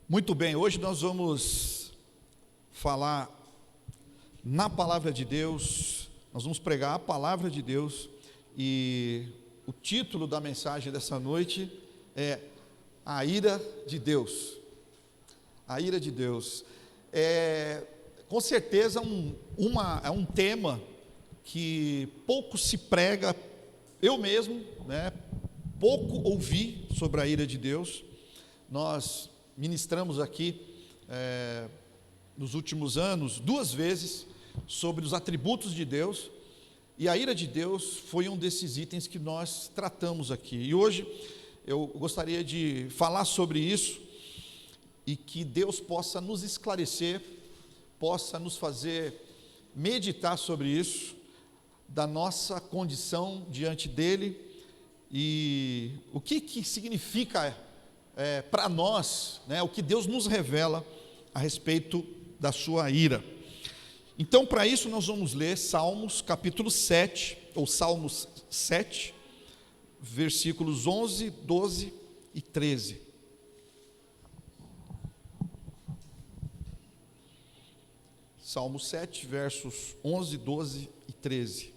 Muito bem, hoje nós vamos falar na palavra de Deus, nós vamos pregar a palavra de Deus, e o título da mensagem dessa noite é A Ira de Deus. A ira de Deus. Com certeza é um tema que pouco se prega, eu mesmo, pouco ouvi sobre a ira de Deus. Nós ministramos aqui, nos últimos anos, 2 vezes, sobre os atributos de Deus, e a ira de Deus foi um desses itens que nós tratamos aqui. E hoje eu gostaria de falar sobre isso, e que Deus possa nos esclarecer, possa nos fazer meditar sobre isso, da nossa condição diante dEle, e o que significa para nós, o que Deus nos revela a respeito da sua ira. Então, para isso, nós vamos ler Salmos capítulo 7, ou Salmos 7, versículos 11, 12 e 13. Salmo 7, versos 11, 12 e 13.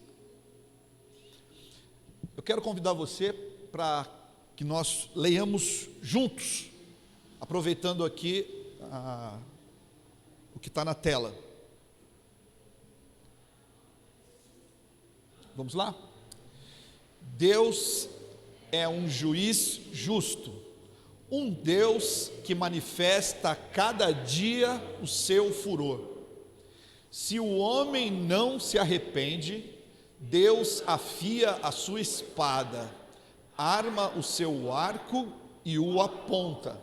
Eu quero convidar você para que nós leiamos juntos, aproveitando aqui o que está na tela. Vamos lá? Deus é um juiz justo, um Deus que manifesta a cada dia o seu furor. Se o homem não se arrepende, Deus afia a sua espada, arma o seu arco e o aponta,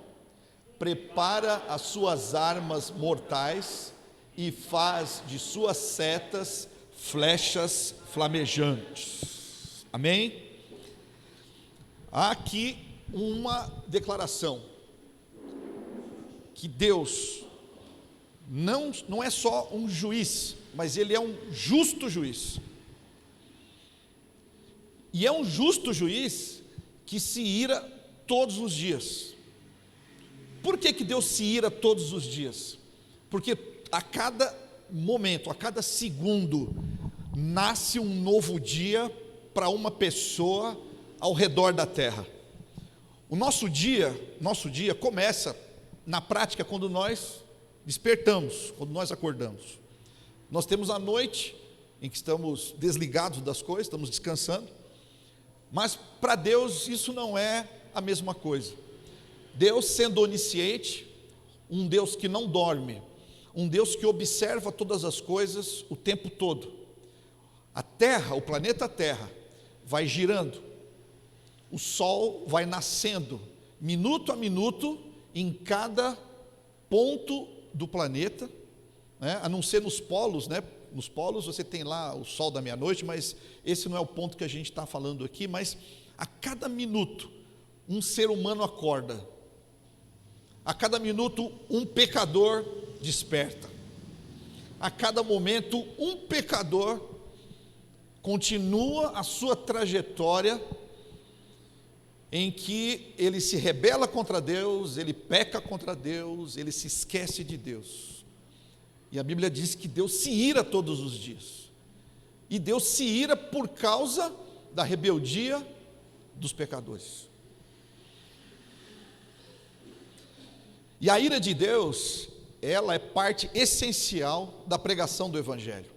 prepara as suas armas mortais e faz de suas setas flechas flamejantes. Amém? Há aqui uma declaração, que Deus não é só um juiz, mas Ele é um justo juiz. E é um justo juiz que se ira todos os dias. Por que Deus se ira todos os dias? Porque a cada momento, a cada segundo, nasce um novo dia para uma pessoa ao redor da terra. O nosso dia começa, na prática, quando nós despertamos, quando nós acordamos. Nós temos a noite, em que estamos desligados das coisas, estamos descansando, mas para Deus isso não é a mesma coisa. Deus, sendo onisciente, um Deus que não dorme, um Deus que observa todas as coisas o tempo todo. A Terra, o planeta Terra, vai girando, o Sol vai nascendo, minuto a minuto, em cada ponto do planeta, a não ser nos polos, nos polos você tem lá o sol da meia-noite, mas esse não é o ponto que a gente está falando aqui. Mas a cada minuto um ser humano acorda, a cada minuto um pecador desperta, a cada momento um pecador continua a sua trajetória em que ele se rebela contra Deus, ele peca contra Deus, ele se esquece de Deus. E a Bíblia diz que Deus se ira todos os dias, e Deus se ira por causa da rebeldia dos pecadores. E a ira de Deus, ela é parte essencial da pregação do Evangelho.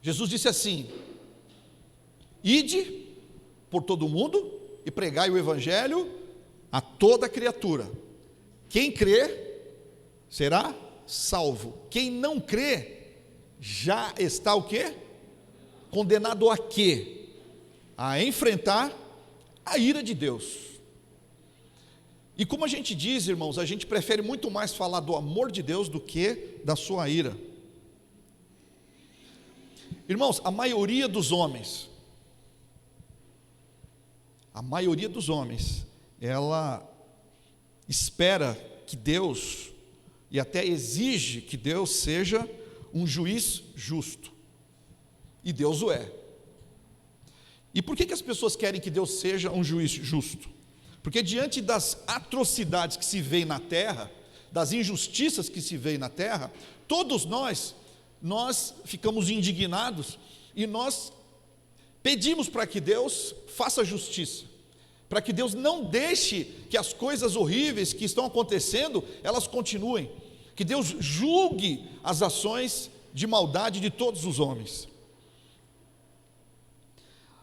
Jesus disse assim: ide por todo o mundo e pregai o Evangelho a toda criatura. Quem crer será salvo. Quem não crê já está o quê? Condenado a quê? A enfrentar a ira de Deus. E como a gente diz, irmãos, a gente prefere muito mais falar do amor de Deus do que da sua ira. Irmãos, a maioria dos homens, ela espera que Deus, e até exige que Deus seja um juiz justo, e Deus o é. E por que as pessoas querem que Deus seja um juiz justo? Porque diante das atrocidades que se veem na terra, das injustiças que se veem na terra, todos nós ficamos indignados e nós pedimos para que Deus faça justiça, para que Deus não deixe que as coisas horríveis que estão acontecendo, elas continuem, que Deus julgue as ações de maldade de todos os homens.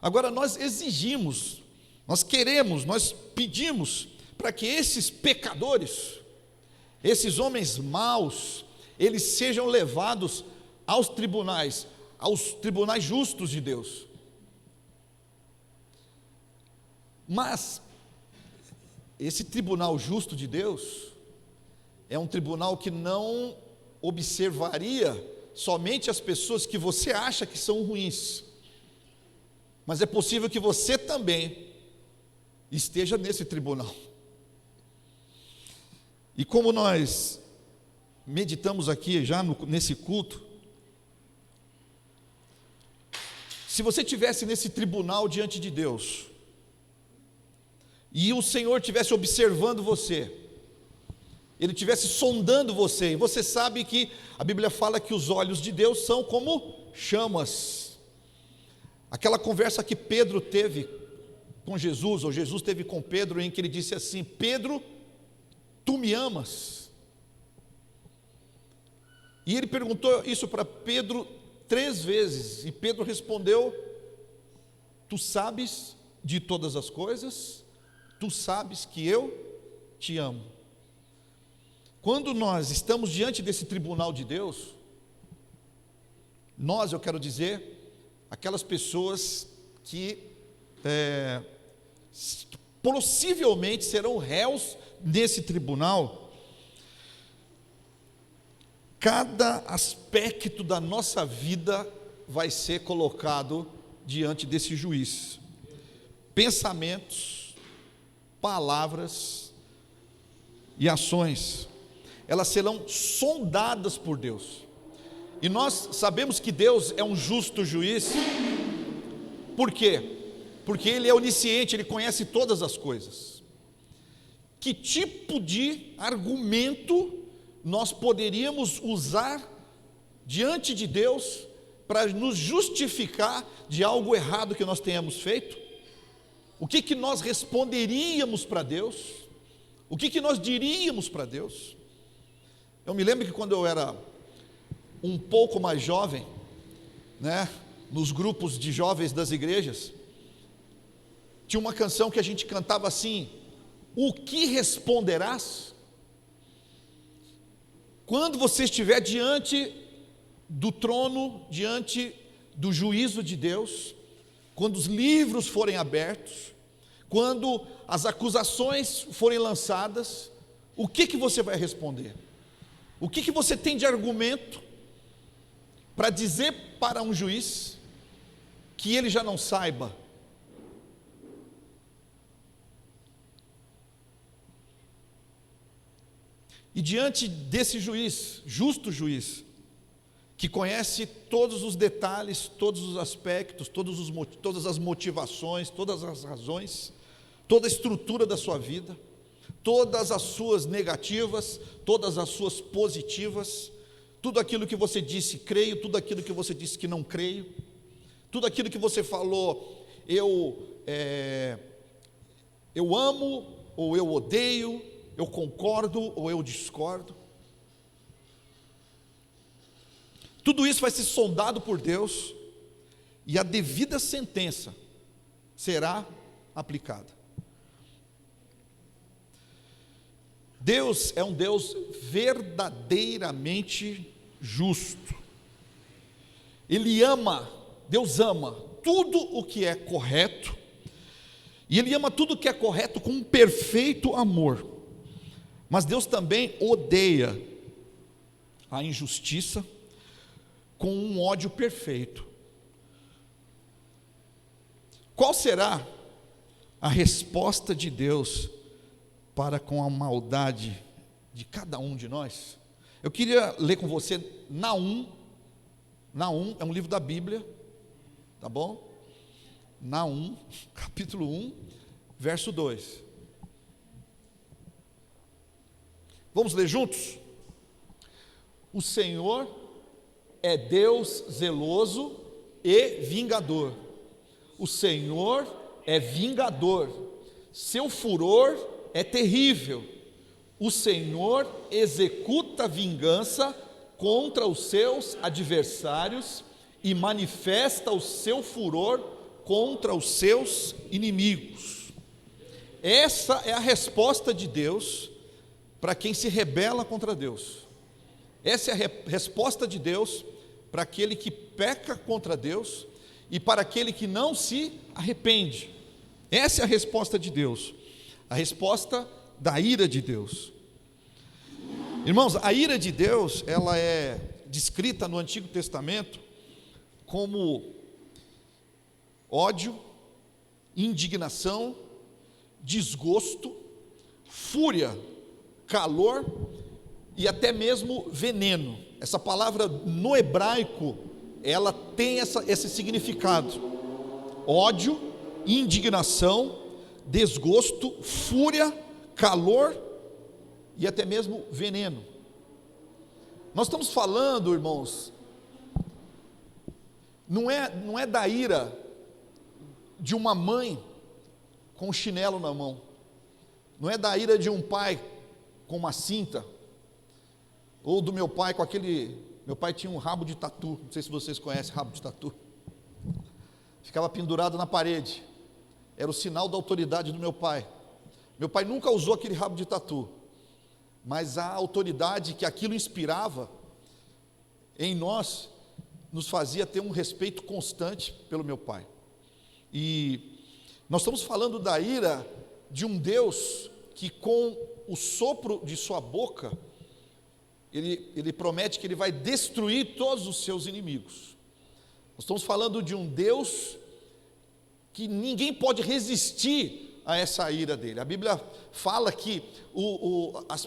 Agora nós exigimos, nós queremos, nós pedimos para que esses pecadores, esses homens maus, eles sejam levados aos tribunais justos de Deus. Mas esse tribunal justo de Deus é um tribunal que não observaria somente as pessoas que você acha que são ruins, mas é possível que você também esteja nesse tribunal. E como nós meditamos aqui já nesse culto, se você estivesse nesse tribunal diante de Deus, e o Senhor estivesse observando você, Ele estivesse sondando você, e você sabe que a Bíblia fala que os olhos de Deus são como chamas. Aquela conversa que Pedro teve com Jesus, ou Jesus teve com Pedro, em que ele disse assim: Pedro, tu me amas? E ele perguntou isso para Pedro 3 vezes, e Pedro respondeu: tu sabes de todas as coisas, tu sabes que eu te amo. Quando nós estamos diante desse tribunal de Deus, eu quero dizer, aquelas pessoas que possivelmente serão réus nesse tribunal, cada aspecto da nossa vida vai ser colocado diante desse juiz. Pensamentos, palavras e ações, elas serão sondadas por Deus. E nós sabemos que Deus é um justo juiz. Por quê? Porque Ele é onisciente, Ele conhece todas as coisas. Que tipo de argumento nós poderíamos usar diante de Deus para nos justificar de algo errado que nós tenhamos feito? O que nós responderíamos para Deus? O que nós diríamos para Deus? Eu me lembro que quando eu era um pouco mais jovem, nos grupos de jovens das igrejas, tinha uma canção que a gente cantava assim: o que responderás? Quando você estiver diante do trono, diante do juízo de Deus, quando os livros forem abertos, quando as acusações forem lançadas, o que você vai responder? O que você tem de argumento para dizer para um juiz que ele já não saiba? E diante desse juiz, justo juiz, que conhece todos os detalhes, todos os aspectos, todas as motivações, todas as razões, toda a estrutura da sua vida, todas as suas negativas, todas as suas positivas, tudo aquilo que você disse creio, tudo aquilo que você disse que não creio, tudo aquilo que você falou eu amo ou eu odeio, eu concordo ou eu discordo. Tudo isso vai ser sondado por Deus e a devida sentença será aplicada. Deus é um Deus verdadeiramente justo. Ele ama, Deus ama tudo o que é correto, e Ele ama tudo o que é correto com um perfeito amor. Mas Deus também odeia a injustiça com um ódio perfeito. Qual será a resposta de Deus para com a maldade de cada um de nós? Eu queria ler com você Naum. Naum é um livro da Bíblia, tá bom? Naum, capítulo 1, verso 2. Vamos ler juntos? O Senhor é Deus zeloso e vingador. O Senhor é vingador. Seu furor é terrível. O Senhor executa vingança contra os seus adversários e manifesta o seu furor contra os seus inimigos. Essa é a resposta de Deus para quem se rebela contra Deus. Essa é a resposta de Deus para aquele que peca contra Deus e para aquele que não se arrepende. Essa é a resposta de Deus, a resposta da ira de Deus. Irmãos, a ira de Deus, ela é descrita no Antigo Testamento como ódio, indignação, desgosto, fúria, calor e até mesmo veneno. Essa palavra no hebraico, ela tem esse significado: ódio, indignação, desgosto, fúria, calor e até mesmo veneno. Nós estamos falando, irmãos, não é da ira de uma mãe com um chinelo na mão, não é da ira de um pai com uma cinta, ou do meu pai com aquele, meu pai tinha um rabo de tatu, não sei se vocês conhecem rabo de tatu, ficava pendurado na parede, era o sinal da autoridade do meu pai. Meu pai nunca usou aquele rabo de tatu, mas a autoridade que aquilo inspirava em nós, nos fazia ter um respeito constante pelo meu pai. E nós estamos falando da ira de um Deus que com o sopro de sua boca, ele promete que ele vai destruir todos os seus inimigos. Nós estamos falando de um Deus que ninguém pode resistir a essa ira dele. A Bíblia fala que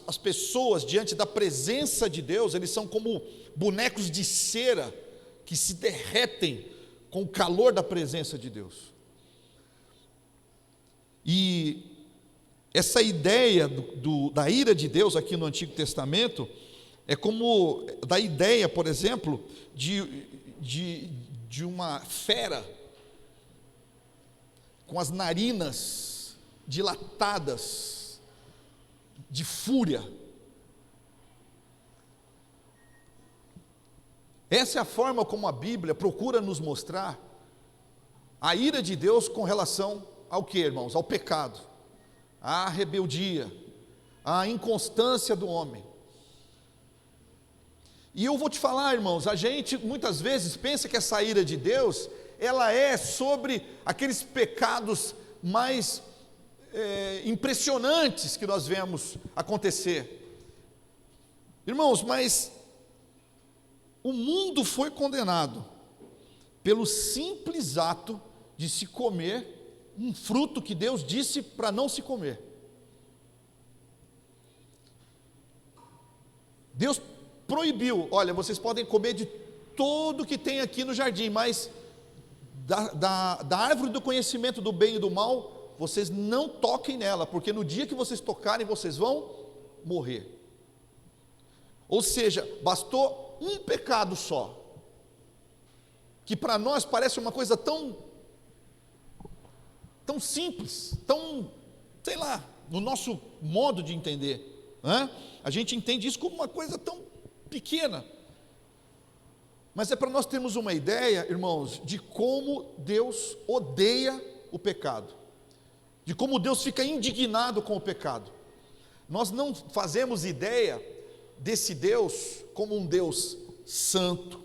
as pessoas diante da presença de Deus, eles são como bonecos de cera que se derretem com o calor da presença de Deus. E essa ideia da ira de Deus aqui no Antigo Testamento é como da ideia, por exemplo, de uma fera com as narinas dilatadas de fúria. Essa é a forma como a Bíblia procura nos mostrar a ira de Deus com relação ao que, irmãos? Ao pecado, à rebeldia, à inconstância do homem. E eu vou te falar, irmãos, a gente muitas vezes pensa que essa ira de Deus, ela é sobre aqueles pecados mais impressionantes que nós vemos acontecer. Irmãos, mas o mundo foi condenado pelo simples ato de se comer um fruto que Deus disse para não se comer. Deus proibiu: olha, vocês podem comer de tudo que tem aqui no jardim, mas da árvore do conhecimento do bem e do mal, vocês não toquem nela, porque no dia que vocês tocarem, vocês vão morrer. Ou seja, bastou um pecado só, que para nós parece uma coisa tão simples, tão, sei lá, no nosso modo de entender, né? A gente entende isso como uma coisa tão pequena, mas é para nós termos uma ideia, irmãos, de como Deus odeia o pecado, de como Deus fica indignado com o pecado. Nós não fazemos ideia desse Deus como um Deus santo,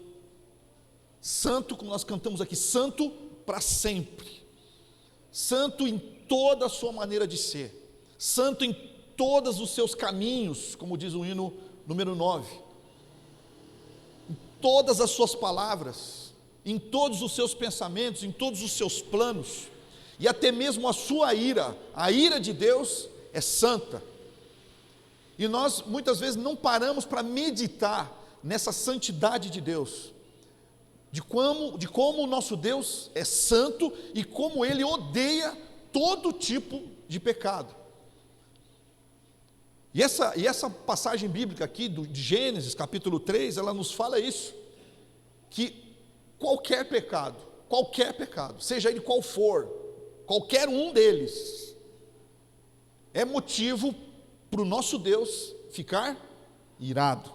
santo como nós cantamos aqui, santo para sempre, santo em toda a sua maneira de ser, santo em todos os seus caminhos, como diz o hino número 9, em todas as suas palavras, em todos os seus pensamentos, em todos os seus planos, e até mesmo a sua ira, a ira de Deus é santa. E nós muitas vezes não paramos para meditar nessa santidade de Deus, de como o nosso Deus é santo e como Ele odeia todo tipo de pecado. E essa passagem bíblica aqui, de Gênesis, capítulo 3, ela nos fala isso, que qualquer pecado, seja ele qual for, qualquer um deles, é motivo para o nosso Deus ficar irado.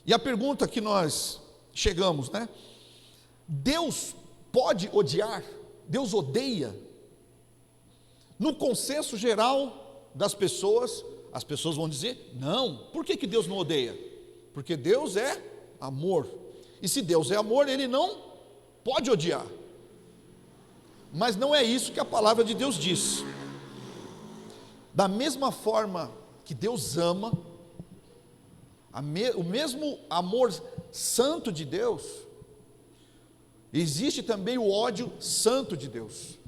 E a pergunta que nós chegamos, né? Deus pode odiar? Deus odeia? No consenso geral das pessoas, as pessoas vão dizer, não. Por que Deus não odeia? Porque Deus é amor. E se Deus é amor, Ele não pode odiar. Mas não é isso que a palavra de Deus diz. Da mesma forma que Deus ama, o mesmo amor santo de Deus, existe também o ódio santo de Deus.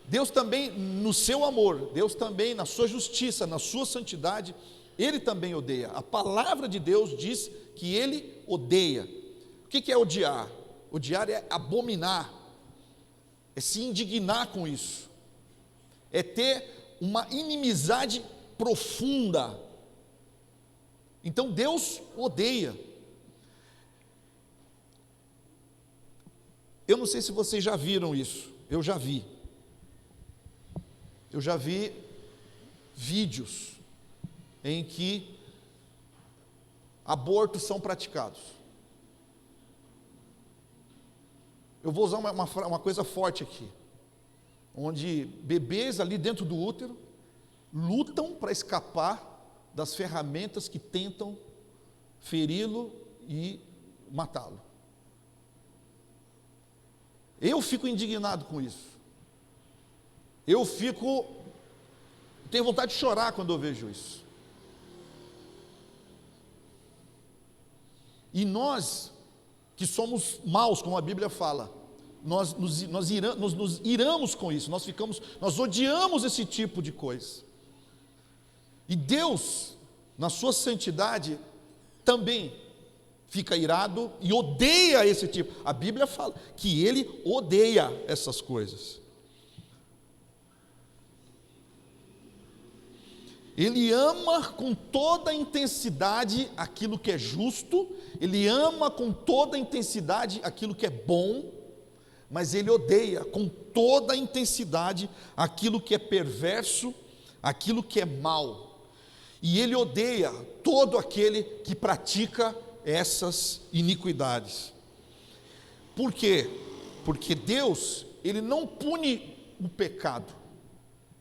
Deus também, no seu amor, Deus também, na sua justiça, na sua santidade, Ele também odeia. A palavra de Deus diz que Ele odeia. O que é odiar? Odiar é abominar, é se indignar com isso, é ter uma inimizade profunda. Então Deus odeia. Eu não sei se vocês já viram isso, eu já vi. Eu já vi vídeos em que abortos são praticados. Eu vou usar uma coisa forte aqui, onde bebês ali dentro do útero lutam para escapar das ferramentas que tentam feri-lo e matá-lo. Eu fico indignado com isso. Tenho vontade de chorar quando eu vejo isso. E nós, que somos maus, como a Bíblia fala, nós nos iramos com isso, nós odiamos esse tipo de coisa. E Deus, na sua santidade, também fica irado e odeia esse tipo. A Bíblia fala que Ele odeia essas coisas. Ele ama com toda a intensidade aquilo que é justo, Ele ama com toda a intensidade aquilo que é bom, mas Ele odeia com toda a intensidade aquilo que é perverso, aquilo que é mal. E Ele odeia todo aquele que pratica essas iniquidades. Por quê? Porque Deus, Ele não pune o pecado,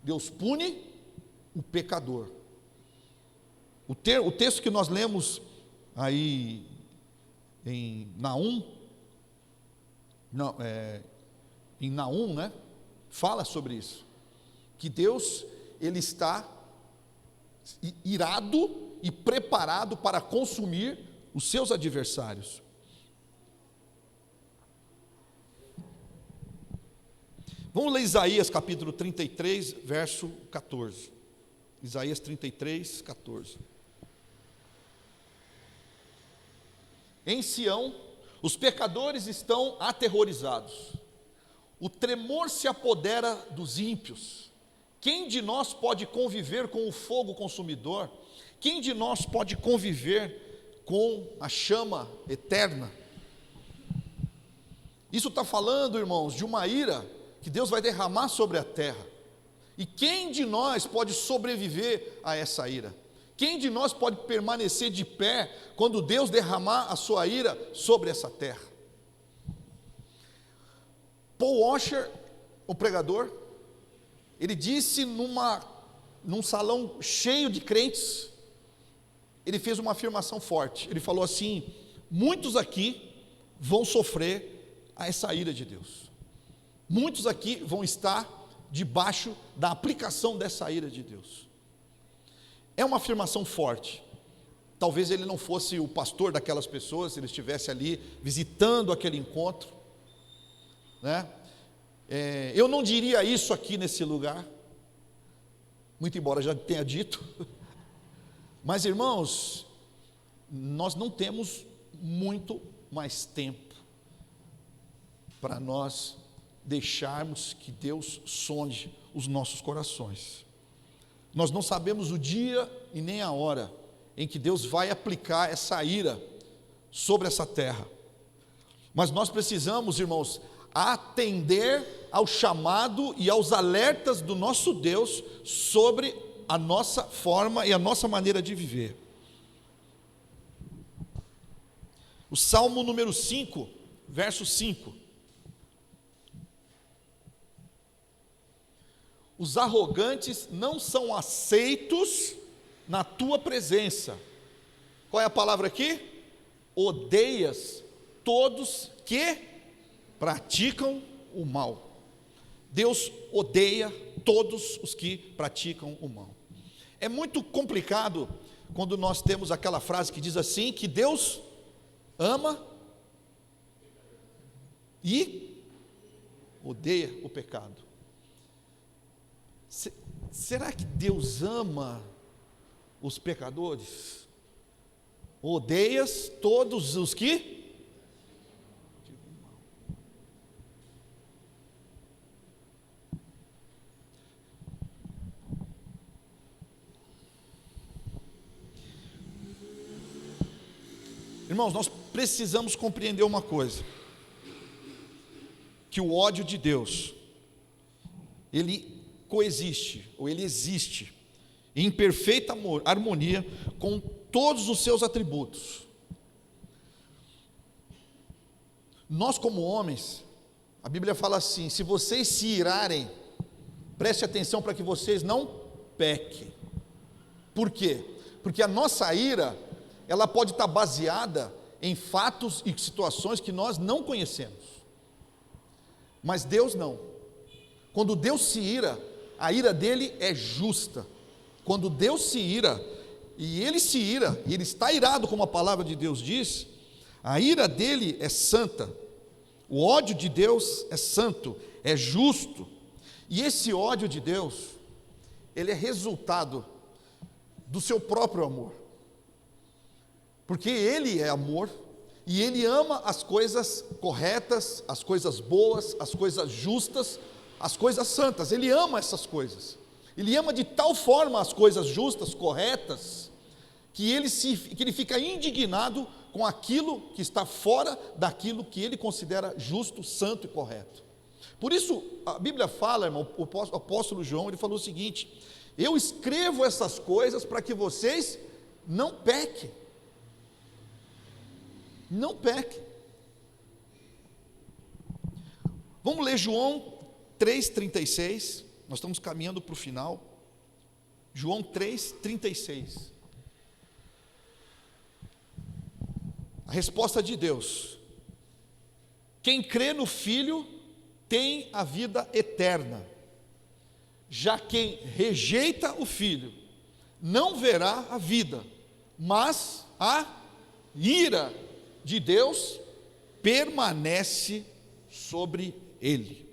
Deus pune o pecador. O texto que nós lemos aí em Naum, né, fala sobre isso, que Deus, Ele está irado e preparado para consumir os seus adversários. Vamos ler Isaías capítulo 33, verso 14. Isaías 33, 14. Em Sião, os pecadores estão aterrorizados, o tremor se apodera dos ímpios. Quem de nós pode conviver com o fogo consumidor? Quem de nós pode conviver com a chama eterna? Isso está falando, irmãos, de uma ira que Deus vai derramar sobre a terra. E quem de nós pode sobreviver a essa ira? Quem de nós pode permanecer de pé quando Deus derramar a sua ira sobre essa terra? Paul Washer, o pregador, ele disse num salão cheio de crentes, ele fez uma afirmação forte. Ele falou assim: muitos aqui vão sofrer essa ira de Deus. Muitos aqui vão estar debaixo da aplicação dessa ira de Deus. É uma afirmação forte. Talvez ele não fosse o pastor daquelas pessoas, se ele estivesse ali visitando aquele encontro, né? Eu não diria isso aqui nesse lugar, muito embora já tenha dito, mas irmãos, nós não temos muito mais tempo para nós deixarmos que Deus sonde os nossos corações. Nós não sabemos o dia e nem a hora em que Deus vai aplicar essa ira sobre essa terra. Mas nós precisamos, irmãos, atender ao chamado e aos alertas do nosso Deus sobre a nossa forma e a nossa maneira de viver. O Salmo número 5, verso 5. Os arrogantes não são aceitos na tua presença. Qual é a palavra aqui? Odeias todos que praticam o mal. Deus odeia todos os que praticam o mal. É muito complicado quando nós temos aquela frase que diz assim, que Deus ama e odeia o pecado. Será que Deus ama os pecadores? Odeias todos os que? Irmãos, nós precisamos compreender uma coisa, que o ódio de Deus, ele coexiste, ou ele existe, em perfeita harmonia com todos os seus atributos. Nós como homens, a Bíblia fala assim, se vocês se irarem, preste atenção para que vocês não pequem. Por quê? Porque a nossa ira, ela pode estar baseada em fatos e situações que nós não conhecemos, mas Deus não. Quando Deus se ira, a ira dele é justa. Quando Deus se ira, e ele se ira, e ele está irado, como a palavra de Deus diz, a ira dele é santa, o ódio de Deus é santo, é justo, e esse ódio de Deus, ele é resultado do seu próprio amor, porque ele é amor, e ele ama as coisas corretas, as coisas boas, as coisas justas, as coisas santas. Ele ama essas coisas, ele ama de tal forma as coisas justas, corretas, que ele fica indignado com aquilo que está fora daquilo que ele considera justo, santo e correto. Por isso a Bíblia fala, irmão, o apóstolo João, ele falou o seguinte: eu escrevo essas coisas para que vocês não pequem. Não pequem. Vamos ler João 3,36, nós estamos caminhando para o final. João 3,36. A resposta de Deus: quem crê no Filho tem a vida eterna, já quem rejeita o Filho não verá a vida, mas a ira de Deus permanece sobre ele.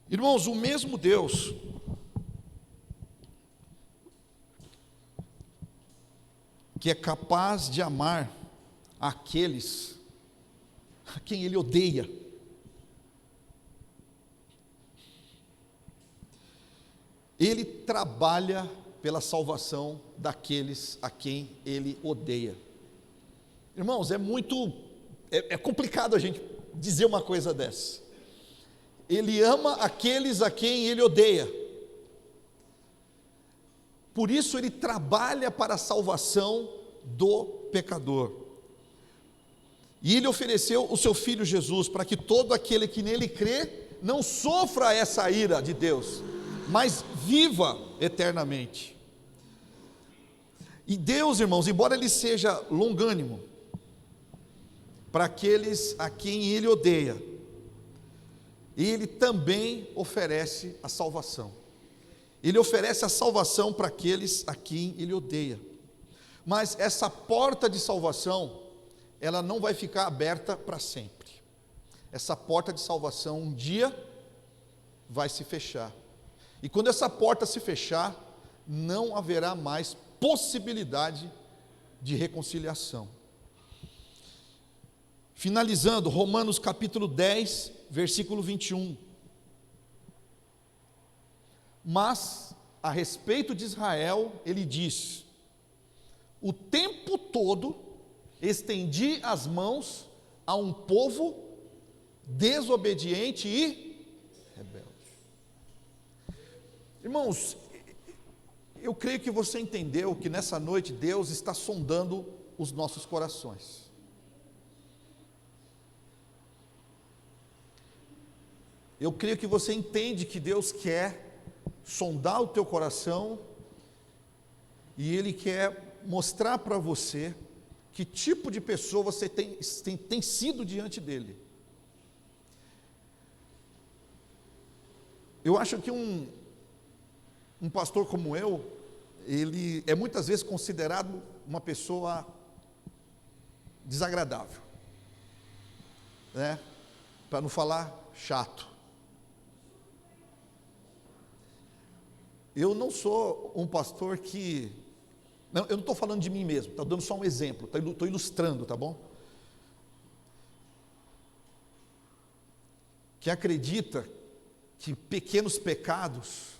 Irmãos, o mesmo Deus que é capaz de amar aqueles a quem ele odeia, ele trabalha pela salvação daqueles a quem ele odeia. Irmãos, é complicado a gente dizer uma coisa dessa. Ele ama aqueles a quem ele odeia, por isso ele trabalha para a salvação do pecador, e ele ofereceu o seu Filho Jesus, para que todo aquele que nele crê, não sofra essa ira de Deus, mas viva eternamente. E Deus, irmãos, embora ele seja longânimo para aqueles a quem ele odeia, ele também oferece a salvação. Ele oferece a salvação para aqueles a quem ele odeia. Mas essa porta de salvação, ela não vai ficar aberta para sempre. Essa porta de salvação um dia vai se fechar. E quando essa porta se fechar, não haverá mais possibilidade de reconciliação. Finalizando, Romanos capítulo 10, versículo 21. Mas, a respeito de Israel, ele diz: o tempo todo estendi as mãos a um povo desobediente e rebelde. Irmãos, eu creio que você entendeu que nessa noite Deus está sondando os nossos corações. Eu creio que você entende que Deus quer sondar o teu coração e Ele quer mostrar para você que tipo de pessoa você tem sido diante dEle. Eu acho que um pastor como eu, ele é muitas vezes considerado uma pessoa desagradável, né? Para não falar chato. Eu não sou um pastor que... Não, eu não estou falando de mim mesmo, estou dando só um exemplo, estou ilustrando, tá bom? Que acredita que pequenos pecados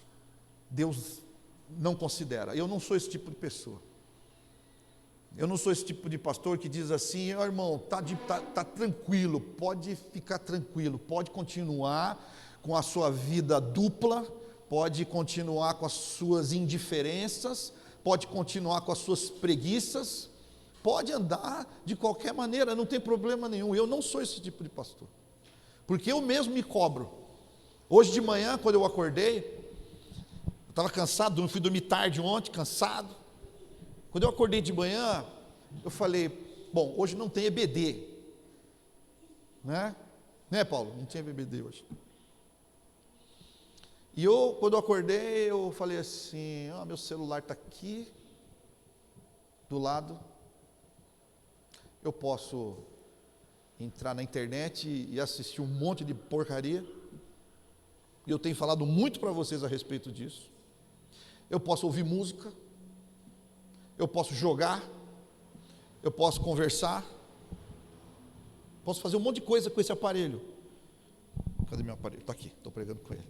Deus não considera. Eu não sou esse tipo de pessoa. Eu não sou esse tipo de pastor que diz assim: oh, irmão, tá tranquilo, pode ficar tranquilo, pode continuar com a sua vida dupla, pode continuar com as suas indiferenças, pode continuar com as suas preguiças, pode andar de qualquer maneira, não tem problema nenhum. Eu não sou esse tipo de pastor, porque eu mesmo me cobro. Hoje de manhã, quando eu acordei, eu estava cansado, fui dormir tarde ontem, cansado. Quando eu acordei de manhã, eu falei: bom, hoje não tem EBD, né, Paulo? Não tinha EBD hoje. E eu, quando eu acordei, eu falei assim: meu celular está aqui, do lado, eu posso entrar na internet e assistir um monte de porcaria, e eu tenho falado muito para vocês a respeito disso. Eu posso ouvir música, eu posso jogar, eu posso conversar, posso fazer um monte de coisa com esse aparelho. Cadê meu aparelho? Está aqui, estou pregando com ele.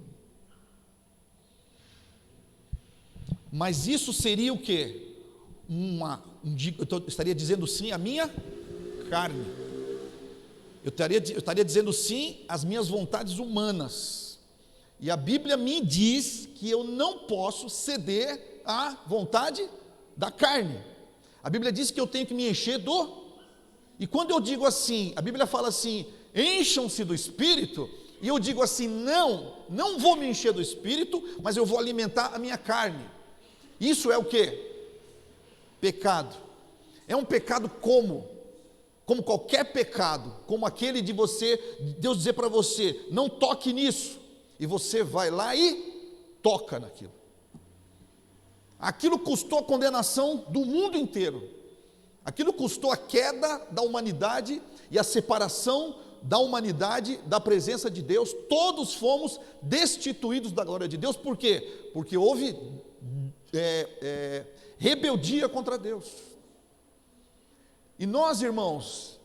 Mas isso seria o quê? Eu estaria dizendo sim à minha carne. Eu estaria dizendo sim às minhas vontades humanas. E a Bíblia me diz que eu não posso ceder à vontade da carne. A Bíblia diz que eu tenho que me encher E quando eu digo assim, a Bíblia fala assim: encham-se do Espírito. E eu digo assim: não vou me encher do Espírito, mas eu vou alimentar a minha carne. Isso é o quê? Pecado. É um pecado como qualquer pecado, como aquele de Deus dizer para você: não toque nisso, e você vai lá e toca naquilo. Aquilo custou a condenação do mundo inteiro, aquilo custou a queda da humanidade e a separação da humanidade da presença de Deus. Todos fomos destituídos da glória de Deus. Por quê? Porque houve rebeldia contra Deus. E nós, irmãos,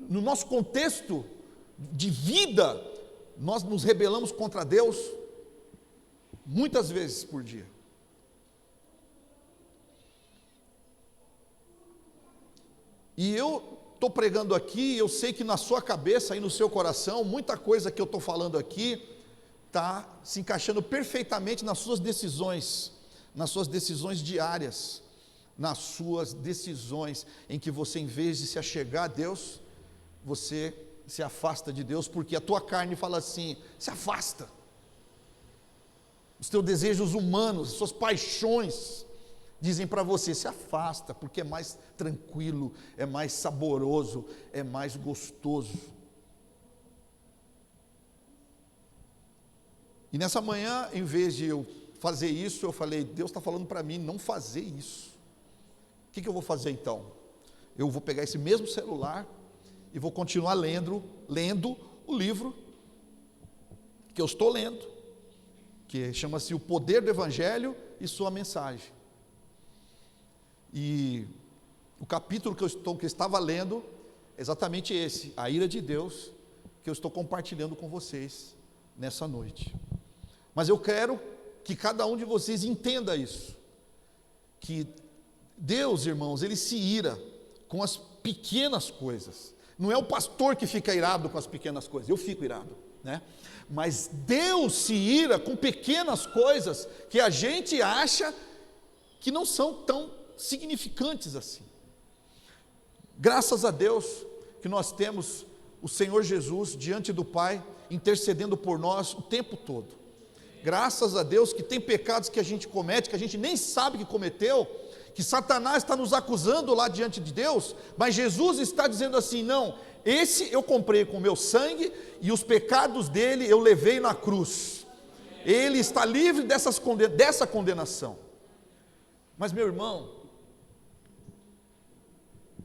no nosso contexto de vida, nós nos rebelamos contra Deus muitas vezes por dia. E eu estou pregando aqui, eu sei que na sua cabeça e no seu coração, muita coisa que eu estou falando aqui está se encaixando perfeitamente nas suas decisões diárias, nas suas decisões em que você, em vez de se achegar a Deus, você se afasta de Deus, porque a tua carne fala assim: se afasta. Os teus desejos humanos, as suas paixões dizem para você: se afasta, porque é mais tranquilo, é mais saboroso, é mais gostoso. E nessa manhã, em vez de eu fazer isso, eu falei: Deus está falando para mim não fazer isso. O que eu vou fazer então? Eu vou pegar esse mesmo celular e vou continuar lendo o livro que eu estou lendo, que chama-se O Poder do Evangelho e Sua Mensagem. E o capítulo que eu estava lendo é exatamente esse, a ira de Deus, que eu estou compartilhando com vocês nessa noite. Mas eu quero que cada um de vocês entenda isso, que Deus, irmãos, Ele se ira com as pequenas coisas. Não é o pastor que fica irado com as pequenas coisas, eu fico irado, né? Mas Deus se ira com pequenas coisas que a gente acha que não são tão significantes assim. Graças a Deus que nós temos o Senhor Jesus diante do Pai, intercedendo por nós o tempo todo. Graças a Deus que tem pecados que a gente comete, que a gente nem sabe que cometeu, que Satanás está nos acusando lá diante de Deus, mas Jesus está dizendo assim: não, esse eu comprei com o meu sangue, e os pecados dele eu levei na cruz, ele está livre dessa condenação. Mas meu irmão,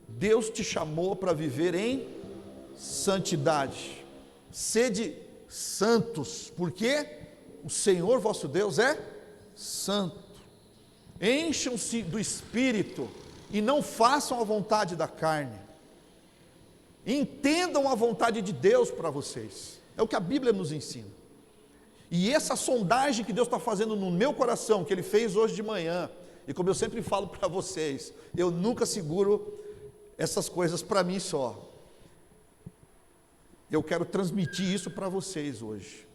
Deus te chamou para viver em santidade, sede santos, porque o Senhor vosso Deus é santo. Encham-se do Espírito e não façam a vontade da carne. Entendam a vontade de Deus para vocês. É o que a Bíblia nos ensina. E essa sondagem que Deus está fazendo no meu coração, que Ele fez hoje de manhã, e como eu sempre falo para vocês, eu nunca seguro essas coisas para mim só. Eu quero transmitir isso para vocês hoje.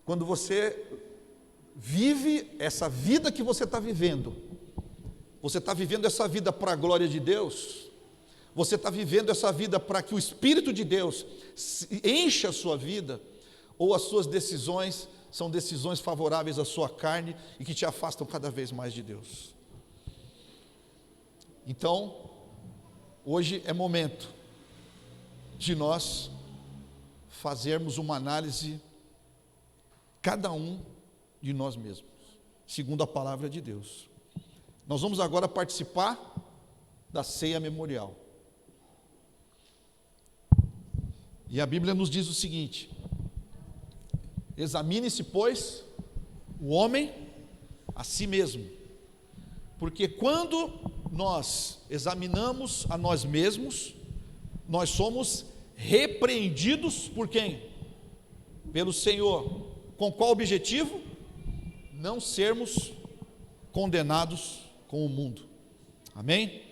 Quando você vive essa vida que você está vivendo essa vida para a glória de Deus, você está vivendo essa vida para que o Espírito de Deus encha a sua vida, ou as suas decisões são decisões favoráveis à sua carne e que te afastam cada vez mais de Deus. Então, hoje é momento de nós fazermos uma análise, cada um de nós mesmos, segundo a palavra de Deus. Nós vamos agora participar da ceia memorial. E a Bíblia nos diz o seguinte: examine-se, pois, o homem a si mesmo, porque quando nós examinamos a nós mesmos, nós somos repreendidos por quem? Pelo Senhor. Com qual objetivo? Não sermos condenados com o mundo. Amém?